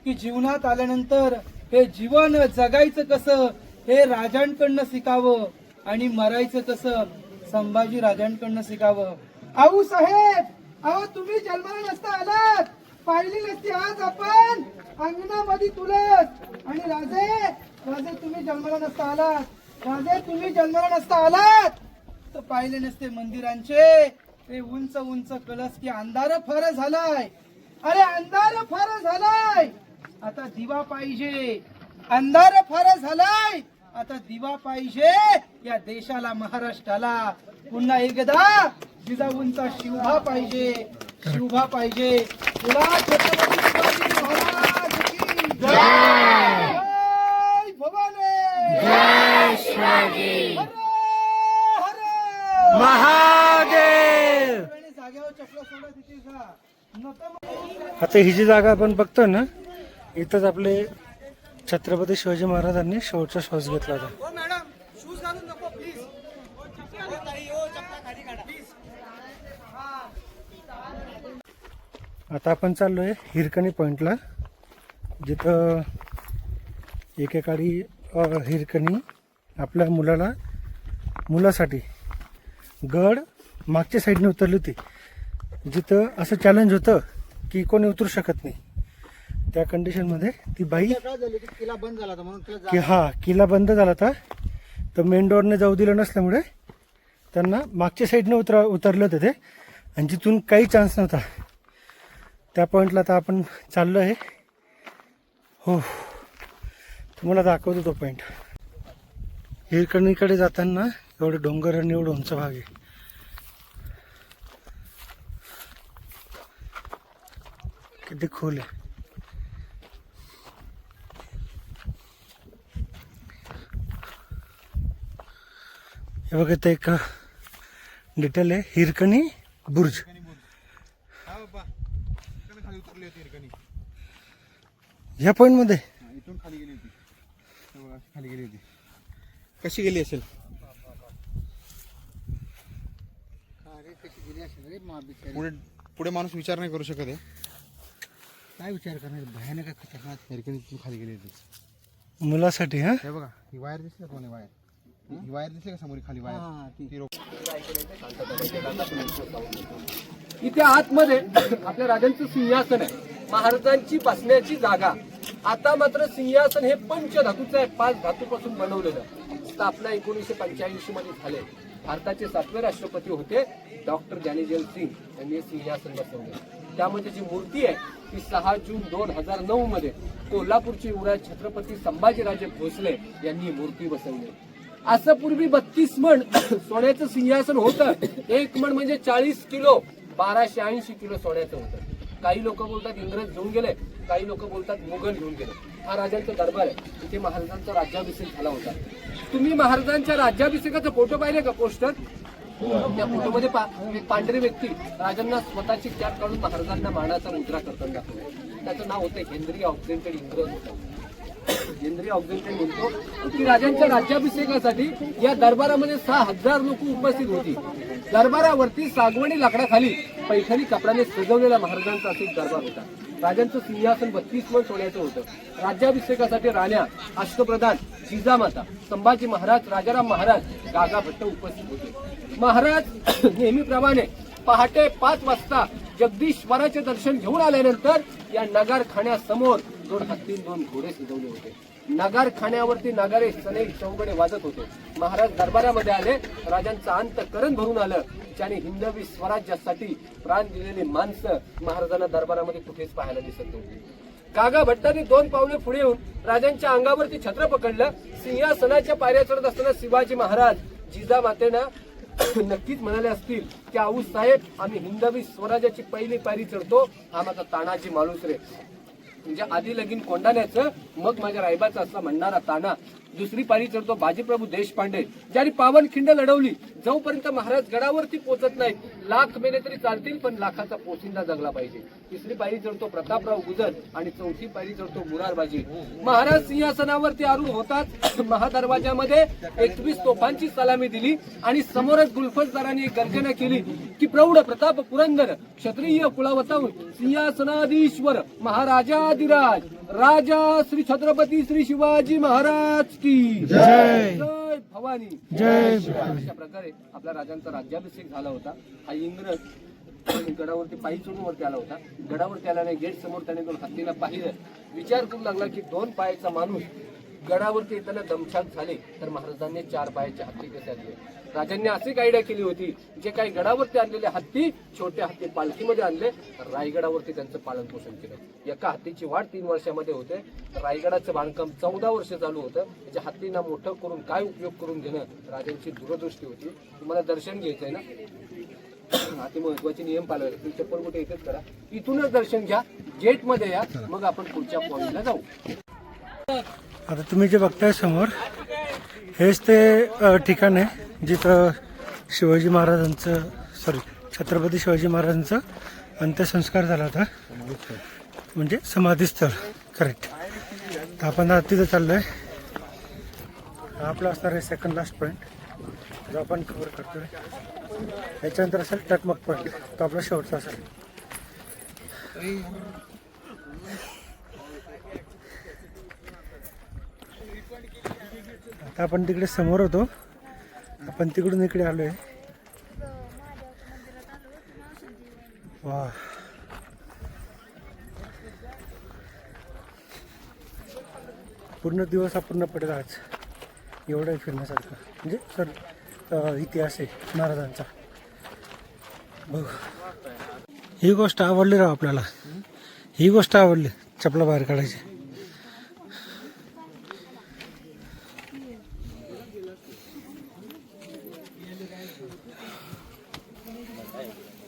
[SPEAKER 6] की जीवनात आल्यानंतर हे जीवन जगायचं कसं हे राजांकडनं शिकावं आणि मरायचं कसं संभाजी राजांकडनं शिकावं. आऊ साहेब, अहो तुम्ही जन्माला नसता आलात, पाहिली नसती आज आपण अंगणामध्ये तुलत. आणि राजे तुम्ही जन्माला नसता आलात, राजे तुम्ही जन्माला नसता आलात तर पाहिले नसते मंदिरांचे ते उंच उंच कलश की अंधार फार झालाय. अरे अंधार फार झालाय, आता दिवा पाहिजे. अंधार फार झालाय, आता दिवा पाहिजे या देशाला, महाराष्ट्राला. पुन्हा एकदा जिजाऊंचा शिवभा पाहिजे, शिवभा पाहिजे. तुला छत्रपती शिवाजी महाराज की जय. जय भवानी, जय शिवाजी. हर हर
[SPEAKER 1] महादेव.
[SPEAKER 6] जागेवर चपला सोडा तिथे जा. नको
[SPEAKER 1] आता ही जी जागा आपण बघतो ना, इथंच आपले छत्रपती शिवाजी महाराजांनी शेवटचा श्वास घेतला होता.
[SPEAKER 6] हो मॅडम, शूज घालून नको प्लीज.
[SPEAKER 1] आता आपण चाललोय हिरकणी पॉइंटला, जिथं एकेकाळी हिरकणी आपल्या मुलासाठी गड मागच्या साईडने उतरली होती. जिथं असं चॅलेंज होतं की कोणी उतरू शकत नाही. त्या कंडिशनमध्ये ती बाई
[SPEAKER 3] काय झालं की किल्ला बंद झाला होता म्हणून तिला
[SPEAKER 1] की किल्ला बंद झाला होता, तर मेन डोअरने जाऊ दिलं नसल्यामुळे त्यांना मागच्या साईडने उतरले होते ते, आणि जिथून काही चान्स नव्हता. त्या पॉईंटला आता आपण चाललो आहे. हो, तुम्हाला दाखवतो तो पॉईंट. हिरकणीकडे जाताना एवढे डोंगर आणि एवढं उंच भाग आहे. किती खोल आहे. हे बघा, ते एक डिटेल आहे, हिरकणी बुर्ज.
[SPEAKER 4] हा बाबा, इकडनं खाली उतरली होती हिरकणी.
[SPEAKER 1] ह्या पॉइंट मध्ये
[SPEAKER 4] इथून खाली गेली होती. हे बघा, खाली गेली होती. कशी गेली असेल?
[SPEAKER 3] अरे कशी गेली असेल रे मा बिचारी.
[SPEAKER 4] पुढे पुढे माणूस विचार नाही करू शकत आहे.
[SPEAKER 3] काय विचार करणार, भयानक खतरनाक.
[SPEAKER 4] हिरकणी तिथून खाली गेली होती.
[SPEAKER 1] मुलासाठी. हा,
[SPEAKER 4] हे बघा, ही वायर दिसली का कोणी वायर? ही वायर दिसली का समोर खाली वायर?
[SPEAKER 3] हा, ती.
[SPEAKER 4] ती रोक.
[SPEAKER 7] इथे आतमध्ये आपल्या राजांचं सिंहासन आहे, महाराजांची बसण्याची जागा. आता मात्र सिंहासन हे पंचधातूचं आहे, 5 धातूपासून बनवलेलं. स्थापना 1985 मध्ये झाले. भारताचे 7वे राष्ट्रपती होते डॉक्टर ज्ञानेजल सिंग यांनी हे सिंहासन बसवले. त्यामध्ये जी मूर्ती आहे ती 6 जून 2009 मध्ये कोल्हापूरचे युवराज छत्रपती संभाजीराजे भोसले यांनी मूर्ती बसवली. असं पूर्वी 32 मण सोन्याचं सिंहासन होतं. 1 मण म्हणजे 40 किलो, 1280 किलो सोन्याचं होतं. काही लोक बोलतात इंग्रज घेऊन गेले, काही लोक बोलतात मुघल घेऊन गेले. हा राजांचा दरबार आहे, तिथे महाराजांचा राज्याभिषेक झाला होता. तुम्ही महाराजांच्या राज्याभिषेकाचा फोटो पाहिले का पोस्टर? त्या फोटोमध्ये एक पांढरी व्यक्ती राजांना स्वतःची कॅप काढून महाराजांना मानाचा मुद्रा करताना दाखवला. त्याचं नाव होतं हेनरी ऑक्झेंटेड. इंग्रज होता हेनरी ऑक्झेंटेड. म्हणतो की राजांच्या राज्याभिषेकासाठी या दरबारामध्ये 6000 लोक उपस्थित होती. दरबारावरती सागवणी लाकडाखाली पैठणी कपड्याने सजवलेला महाराजांचा असा एक दरबार होता. राजांचं सिंहासन 32 मण सोन्याचं होतं. राज्याभिषेकासाठी राण्या, अष्टप्रधान, जिजामाता, संभाजी महाराज, राजाराम महाराज, गागा भट्ट उपस्थित होते. महाराज नेहमीप्रमाणे पहाटे 5 वाजता जगदीश्वराचे दर्शन घेऊन आल्यानंतर या नगारखान्यासमोर 2 हत्ती 2 घोडे सजवले होते. नगारखान्यावरती नगारे, सनई, चौघडे वाजत होते. महाराज दरबारामध्ये आले. राजांचं अंतःकरण भरून आलं. ज्याने हिंदवी स्वराज्यासाठी प्राण दिलेली माणसं महाराजांना दरबारामध्ये कुठेच पाहायला दिसत नव्हती. कागा भट्टाने 2 पावले पुढे येऊन राजांच्या अंगावरती छत्र पकडलं. सिंहासनाच्या पायऱ्या चढत असताना शिवाजी महाराज जिजामातेना नक्कीच म्हणाले असतील की आऊ साहेब, आम्ही हिंदवी स्वराज्याची पहिली पायरी चढतो, हा माझा तानाजी माणूस रे. म्हणजे आधी लगीन कोंडाण्याचं, मग माझ्या रायबाचं असं म्हणणारा ताना
[SPEAKER 8] दुसरी पायरी चढतो बाजीप्रभू देशपांडे, ज्यांनी पावनखिंड लढवली. जोपर्यंत महाराज गडावरती पोहोचत नाहीत लाख मेले तरी चालतील, पण लाखाचा पोशिंदा जगला पाहिजे. तिसरी पायरी चढतो प्रतापराव गुजर आणि चौथी पायरी चढतो मुरारबाजी. महाराज सिंहासनावरती आरूढ होताच महादरवाजामध्ये 21 तोफांची सलामी दिली आणि समोरच गुलफजदारांनी एक गर्जना केली की प्रौढ प्रताप पुरंदर क्षत्रिय कुळावताहून सिंहासनाधीश्वर महाराजाधिराज राजा श्री छत्रपती श्री शिवाजी महाराज की जय भवानी जय. अशा प्रकारे आपल्या राजांचा राज्याभिषेक झाला होता. हा इंग्रज गडावरती पायी चढून वरती आला होता. गडावरती आल्याने गेट समोर त्याने 2 हत्तीला पाहिलं. विचार करू लागला की 2 पायाचा माणूस गडावरती येताना दमछाक झाले तर महाराजांनी 4 पायाचे हत्ती कसे आणले. राजांनी अशी एक आयडिया केली होती, जे काही गडावरती आणलेले हत्ती छोटे हत्ती पालखीमध्ये आणले, रायगडावरती त्यांचं पालन पोषण केलं. एका हत्तीची वाढ 3 वर्षामध्ये होते. रायगडाचं बांधकाम 14 वर्ष चालू होतं. त्याच्या हत्तींना मोठं करून काय उपयोग करून घेणं राजांची दूरदृष्टी होती. तुम्हाला दर्शन घ्यायचंय ना, अति महत्वाचे नियम पाळावे. तुम्ही चप्पल कुठे इथेच करा, इथूनच दर्शन घ्या, गेट मध्ये या, मग आपण पुढच्या पॉईंटला जाऊ.
[SPEAKER 1] आता तुम्ही जे बघताय समोर हेच ते ठिकाण आहे जिथं शिवाजी महाराजांचं छत्रपती शिवाजी महाराजांचं अंत्यसंस्कार झाला होता, म्हणजे समाधीस्थळ. करेक्ट. तर आपण आता तिथं चाललोय. हा आपला असणार आहे सेकंड लास्ट पॉईंट जो आपण कव्हर करतोय. याच्यानंतर असेल टकमक पॉईंट, तो आपला शेवटचा असेल. आता आपण तिकडे समोर होतो, आपण तिकडून इकडे आलोय. वा, पूर्ण दिवस अपूर्ण पडेल आज. एवढं आहे फिरण्यासारखं, म्हणजे इतिहास आहे महाराजांचा. बघ, ही गोष्ट आवडली राव आपल्याला. ही गोष्ट आवडली, चपला बाहेर काढायची.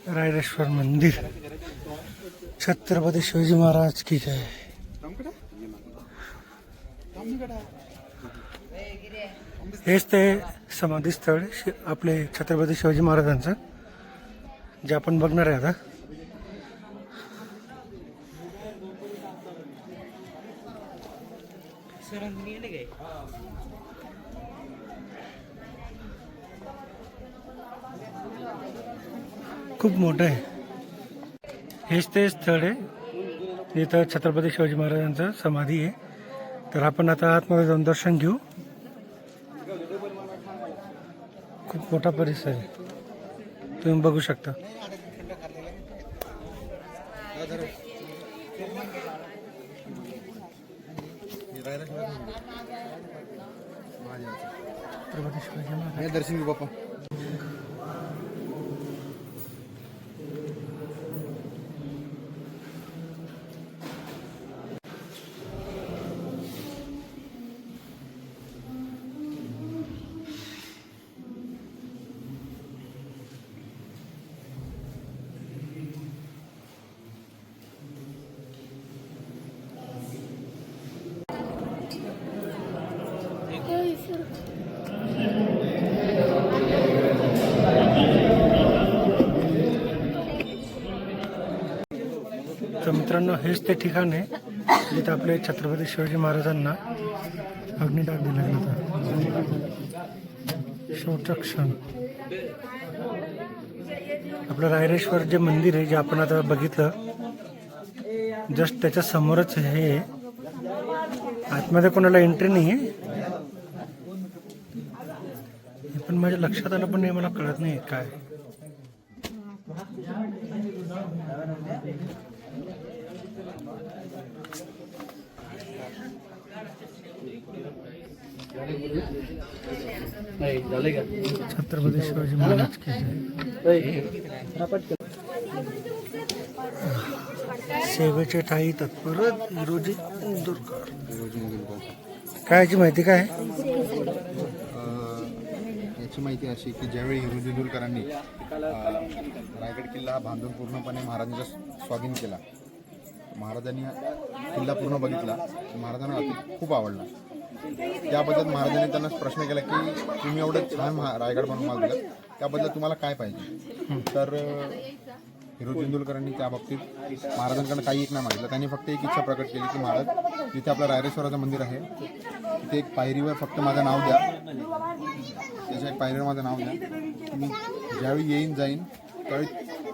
[SPEAKER 1] रायरेश्वर मंदिर, छत्रपती शिवाजी महाराज की जय. हेच ते समाधी स्थळ आपले छत्रपती शिवाजी महाराजांचं, जे आपण बघणार आहे आता. खूप मोठं आहे. हेच ते स्थळ आहे जिथं छत्रपती शिवाजी महाराजांचं समाधी आहे. तर आपण आता आतमध्ये जाऊन दर्शन घेऊ. खूप मोठा परिसर आहे, तुम्ही बघू शकता. छत्रपती शिवाजी महाराज
[SPEAKER 4] दर्शन घेऊ बाप्पा.
[SPEAKER 1] तर मित्रांनो, हेच ते ठिकाण आहे जिथं आपले छत्रपती शिवाजी महाराजांना अग्निदान दिला गेला होता. शेवटचा क्षण. आपलं रायरेश्वर जे मंदिर आहे, जे आपण आता बघितलं, जस्ट त्याच्या समोरच हे. आतमध्ये कोणाला एंट्री नाही आहे, हे पण माझ्या लक्षात आलं, पण हे मला कळत नाही काय. छत्रपती शिवाजी महाराज की जय. सेवेचे ठाई तत्पर हिरोजी इंदोरकर. कायची माहिती काय?
[SPEAKER 4] याची माहिती अशी की ज्यावेळी हिरोजी इंदोरकरांनी रायगड किल्ला बांधून पूर्णपणे महाराजांचा स्वाधीन केला, महाराजांनी किल्ला पूर्ण बघितला, महाराजांना खूप आवडला. त्याबद्दल महाराजांनी त्यांना प्रश्न केला की तुम्ही एवढं छान रायगड बनवून मला दिला, त्याबद्दल तुम्हाला काय पाहिजे. तर हिरो जिंदुलकरांनी त्या बाबतीत महाराजांकडनं काही एक नाही मागितलं. त्यांनी फक्त एक इच्छा प्रकट केली की महाराज जिथे आपलं रायरेश्वराचं मंदिर आहे तिथे एक पायरीवर फक्त माझं नाव द्या, त्याच्या एक पायरीवर माझं नाव द्या. मी ज्यावेळी येईन जाईन त्यावेळी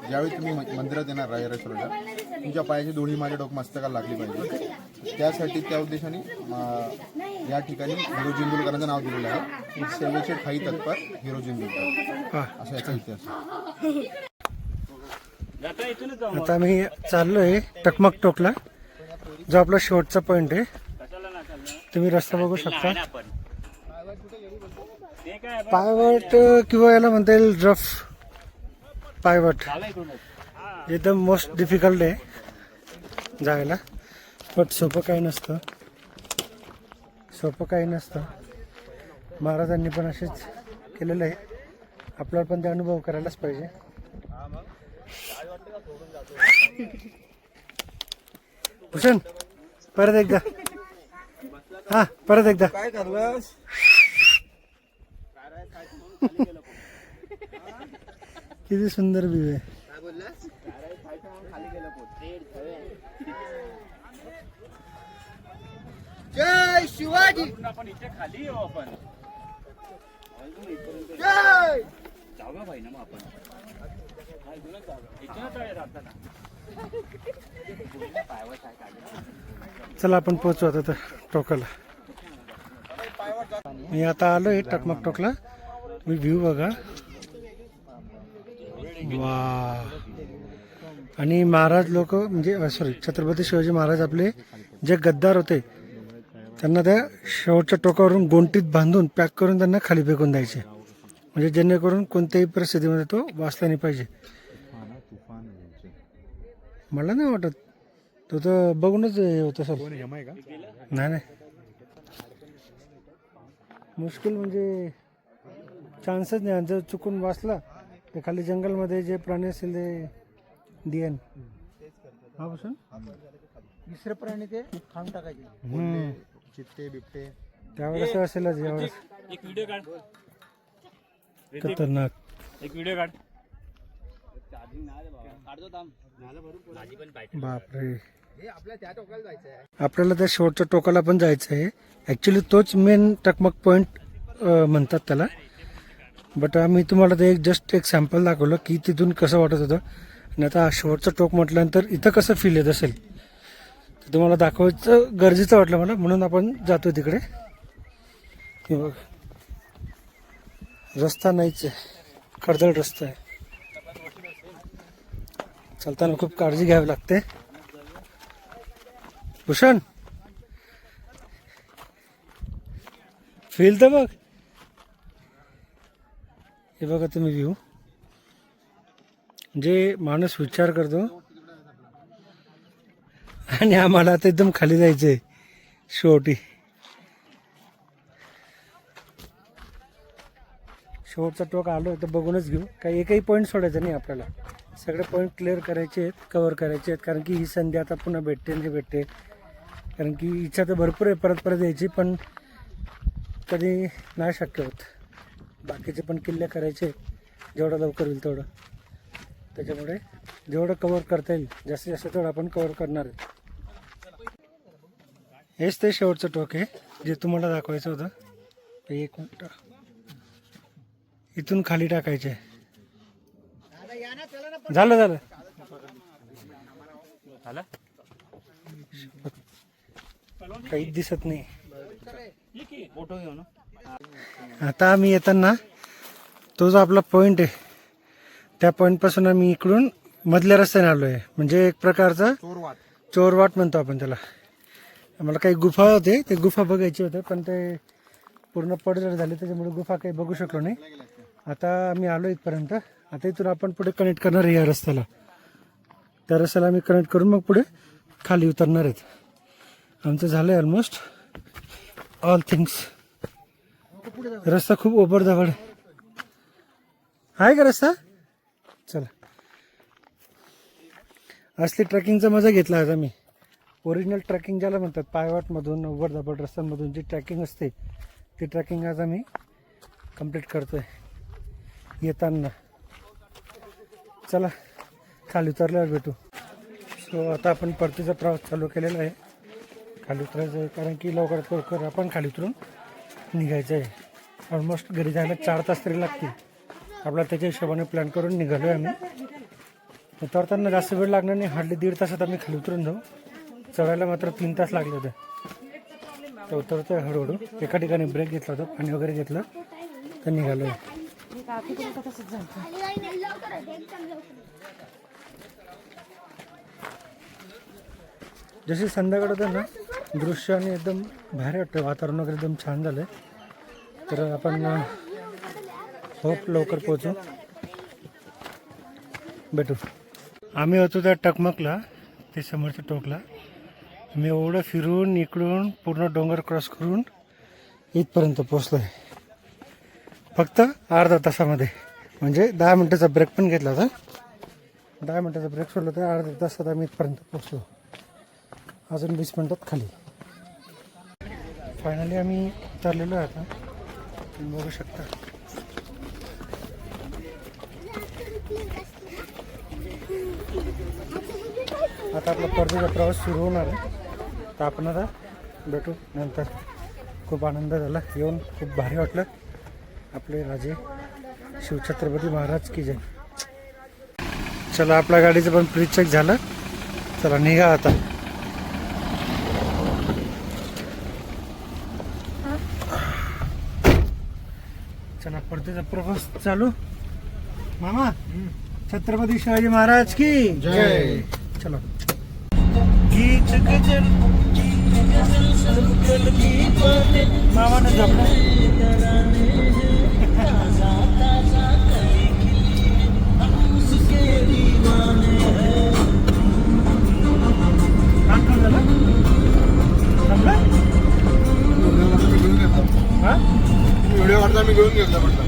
[SPEAKER 4] ज्यावेळी तुम्ही मंदिरात येणार रायरेश्वराच्या, तुमच्या पायाची दोन्ही माझ्या मस्तकाला लागली पाहिजे. त्यासाठी त्या उद्देशाने या ठिकाणी हिरो जिंदुलकरांचं नाव दिलेलं आहे. सेवेचे ठाई तत्पर हिरो जिंदुलकर असा याचा इतिहास.
[SPEAKER 1] आता आम्ही चाललोय टकमक टोकला, जो आपला शेवटचा पॉइंट आहे. तुम्ही रस्ता बघू शकता. पायवट किंवा याला म्हणता येईल रफ पायवट, एकदम मोस्ट डिफिकल्ट आहे जायला. बट सोपं काही नसतं, सोपं काही नसतं. महाराजांनी पण असेच केलेलं आहे, आपल्याला पण ते अनुभव करायलाच पाहिजे. भूषण परत एकदा, हा परत एकदा. काय करलास? किती सुंदर व्ह्यू आहे.
[SPEAKER 3] जय शिवाजी.
[SPEAKER 7] आपण इथे खाली येऊ आपण.
[SPEAKER 3] जय.
[SPEAKER 7] जाऊया भाई ना मग आपण.
[SPEAKER 1] चला आपण पोहोचू आता तर टोकाला. मी आता आलोय टकमक टोकला. मी व्ह्यू बघा, वा. आणि महाराज लोक म्हणजे सॉरी छत्रपती शिवाजी महाराज आपले जे गद्दार होते त्यांना त्या शेवटच्या टोकावरून गोंटीत बांधून पॅक करून त्यांना खाली फेकून द्यायचे, म्हणजे जेणेकरून कोणत्याही परिस्थितीमध्ये तो वाचला नाही पाहिजे. मला नाही वाटत, तो तर बघूनच हे होतं सर. नाही नाही, मुश्किल म्हणजे चान्सच नाही. जर चुकून वाचला ते खाली जंगलमध्ये जे प्राणी असतील ते डिएन हा बसून
[SPEAKER 3] दुसरे प्राणी ते खाऊन टाकायचे.
[SPEAKER 4] चित्ते बिबटे
[SPEAKER 1] त्यावेळेस असेलच. यावेळेस
[SPEAKER 7] एक व्हिडिओ काढ,
[SPEAKER 1] खतरनाक.
[SPEAKER 7] एक व्हिडिओ काढ.
[SPEAKER 1] बापरे, आपल्याला त्या शेवटच्या टोकाला पण जायचं आहे. ॲक्च्युली तोच मेन टकमक पॉईंट म्हणतात त्याला. बट आम्ही तुम्हाला ते जस्ट एक सॅम्पल दाखवलं की तिथून कसं वाटत होतं. आणि आता शेवटचं टोक म्हटल्यानंतर इथं कसं फील येत असेल ते तुम्हाला दाखवायचं गरजेचं वाटलं मला, म्हणून आपण जातो तिकडे. बघ, रस्ता नाहीच आहे, खडदळ रस्ता आहे. चालताना खूप काळजी घ्यावी लागते. भूषण फील तर बघ. हे बघा तुम्ही व्ह्यू, जे माणूस विचार करतो. आणि आम्हाला आता एकदम खाली जायचंय शेवटी. शेवटचा टोक आलो तर बघूनच घेऊ. काही एकही पॉईंट सोडायचा नाही आपल्याला, सगळे पॉईंट क्लिअर करायचे आहेत, कव्हर करायचे आहेत. कारण की ही संधी आता पुन्हा भेटते नाही भेटते. कारण की इच्छा तर भरपूर आहे परत परत यायची, पण कधी नाही शक्य होत. बाकीचे पण किल्ले करायचे जेवढं लवकर होईल तेवढं. त्याच्यामुळे जेवढं कव्हर करता येईल जास्तीत जास्त तेवढं आपण कव्हर करणार आहे. हेच ते शेवटचं टोक आहे जे तुम्हाला दाखवायचं होतं. एक मिनिट, इथून खाली टाकायचे. झालं झालं काहीच दिसत नाही. आता आम्ही येताना तो जो आपला पॉइंट आहे त्या पॉईंटपासून आम्ही इकडून मधल्या रस्त्याने आलो आहे. म्हणजे एक प्रकारचा चोरवाट म्हणतो आपण त्याला. आम्हाला काही गुफा होते, ते गुफा बघायचे होते पण ते पूर्ण पडझड झाले, त्याच्यामुळे गुफा काही बघू शकलो नाही. आता आम्ही आलो इथपर्यंत. आता इथून आपण पुढे कनेक्ट करणार आहे या रस्त्याला. त्या रस्त्याला आम्ही कनेक्ट करून मग पुढे खाली उतरणार आहेत. आमचं झालं आहे ऑलमोस्ट ऑल थिंग्स. रस्ता खूप ओबडधबड आहे का रस्ता. चला, असली ट्रेकिंगचा मजा घेतला आज आम्ही. ओरिजिनल ट्रॅकिंग ज्याला म्हणतात, पायवाटमधून उबड धबड रस्त्यांमधून जी ट्रॅकिंग असते ती ट्रॅकिंग आज आम्ही कंप्लीट करतो आहे येताना. चला खाली उतरल्यावर भेटू. सो आता आपण परतीचा प्रवास चालू केलेला आहे. खाली उतरायचं आहे कारण की लवकरात लवकर आपण खाली उतरून निघायचं आहे. ऑलमोस्ट घरी जायला 4 तास तरी लागतील. आपला त्याच्या हिशोबाने प्लॅन करून निघालो आहे आम्ही. उतरताना जास्त वेळ लागणार नाही, हार्डली 1.5 तासात आम्ही खाली उतरून जाऊ. चढायला मात्र 3 तास लागले होते. तर उतरतोय हळूहळू. एका ठिकाणी ब्रेक घेतला होता, पाणी वगैरे घेतलं तर निघालो आहे. जशी संध्याकाळ होतं ना, दृश्य आणि एकदम भारी वाटतं, वातावरण वगैरे एकदम छान झालं आहे. तर आपण होप लवकर पोहोचू, भेटू. आम्ही होतो त्या टकमकला, ते समोरच्या टोकला. आम्ही एवढं फिरून इकडून पूर्ण डोंगर क्रॉस करून इथपर्यंत पोचलो आहे फक्त अर्धा तासामध्ये. म्हणजे 10 मिनटाचा ब्रेक पण घेतला होता. 10 मिनटाचा ब्रेक सोडला तर अर्ध्या तासात आम्ही इथपर्यंत पोचलो. अजून 20 मिनटात खाली. फायनली आम्ही उतरलेलो आहे. आता तुम्ही बघू शकता. आता आपला परतीचा प्रवास सुरू होणार आहे. तर आपण आता भेटू नंतर. खूप आनंद झाला येऊन, खूप भारी वाटलं. आपले राजे शिवछत्रपती महाराज की जय. चला आपल्या गाडीचं पण प्री चेक झालं. चला निघा आता. चला परतीचा प्रवास चालू. मामा छत्रपती शिवाजी महाराज की जय. चलो. मामाने जपलं.
[SPEAKER 4] व्हिडिओ काढता मी घेऊन घेतला म्हटलं.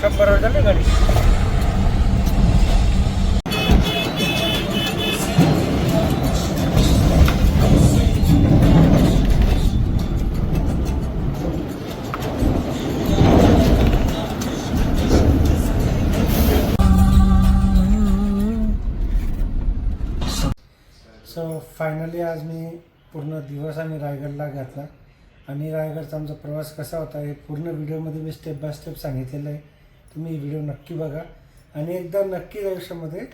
[SPEAKER 1] सब बरोबर झालं गाडी. सो फायनली आज मी पूर्ण दिवस आम्ही रायगडला घातला. आणि रायगडचा आमचा प्रवास कसा होता हे पूर्ण व्हिडिओमध्ये मी स्टेप बाय स्टेप सांगितलेलं आहे. तुम्ही व्हिडिओ नक्की बघा आणि एकदा नक्की आयुष्यामध्ये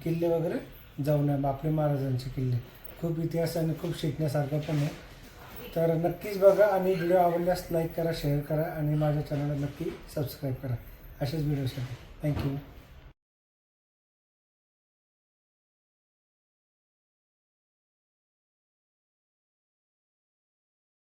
[SPEAKER 1] किल्ले वगैरे जाऊन या. आपले महाराजांचे किल्ले खूप इतिहास आणि खूप शिकण्यासारखं पण आहे. तर नक्कीच बघा आणि व्हिडिओ आवडल्यास लाईक करा, शेअर करा आणि माझ्या चॅनलला नक्की सबस्क्राईब करा. असेच व्हिडिओसाठी थँक्यू.